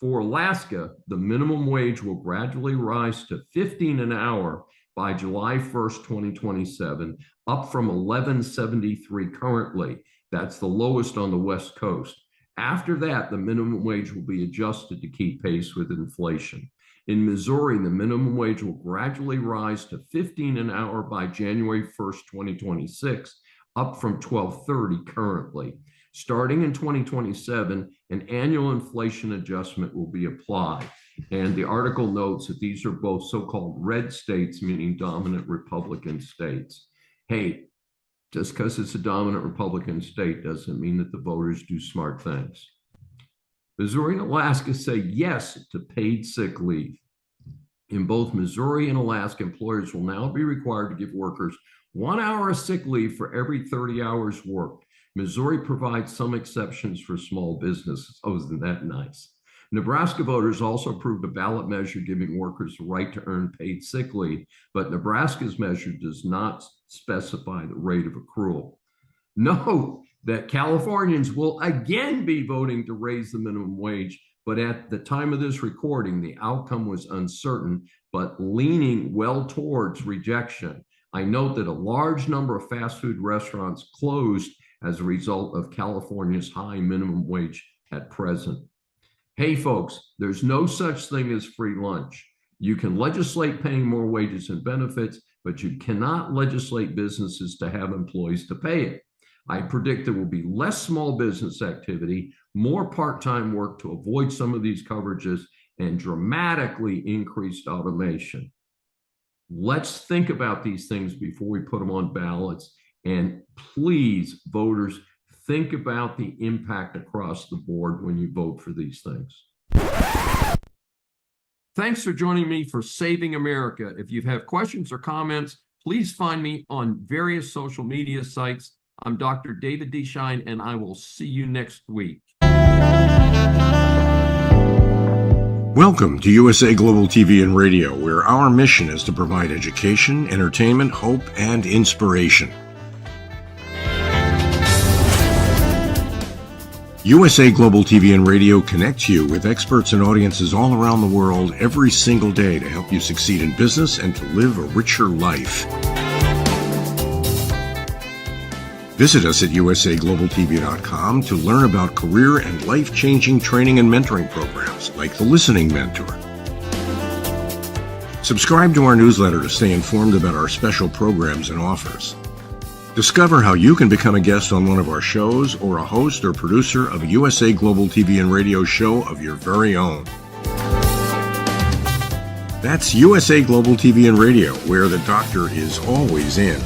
For Alaska, the minimum wage will gradually rise to $15 an hour by July 1st, 2027, up from $11.73 currently. That's the lowest on the West Coast. After that, the minimum wage will be adjusted to keep pace with inflation. In Missouri, the minimum wage will gradually rise to $15 an hour by January 1st, 2026, up from $12.30 currently. Starting in 2027, an annual inflation adjustment will be applied. And the article notes that these are both so-called red states, meaning dominant Republican states. Hey, just because it's a dominant Republican state doesn't mean that the voters do smart things. Missouri and Alaska say yes to paid sick leave. In both Missouri and Alaska, employers will now be required to give workers 1 hour of sick leave for every 30 hours worked. Missouri provides some exceptions for small businesses. Oh, isn't that nice? Nebraska voters also approved a ballot measure giving workers the right to earn paid sick leave, but Nebraska's measure does not specify the rate of accrual. Note that Californians will again be voting to raise the minimum wage, but at the time of this recording, the outcome was uncertain, but leaning well towards rejection. I note that a large number of fast food restaurants closed as a result of California's high minimum wage at present. Hey folks, there's no such thing as free lunch. You can legislate paying more wages and benefits, but you cannot legislate businesses to have employees to pay it. I predict there will be less small business activity, more part-time work to avoid some of these coverages, and dramatically increased automation. Let's think about these things before we put them on ballots. And please, voters, think about the impact across the board when you vote for these things. Thanks for joining me for Saving America. If you have questions or comments, please find me on various social media sites. I'm Dr. David D. Schein, and I will see you next week. Welcome to USA Global TV and Radio, where our mission is to provide education, entertainment, hope, and inspiration. USA Global TV and Radio connects you with experts and audiences all around the world every single day to help you succeed in business and to live a richer life. Visit us at usaglobaltv.com to learn about career and life-changing training and mentoring programs like the Listening Mentor. Subscribe to our newsletter to stay informed about our special programs and offers. Discover how you can become a guest on one of our shows or a host or producer of a USA Global TV and Radio show of your very own. That's USA Global TV and Radio, where the doctor is always in.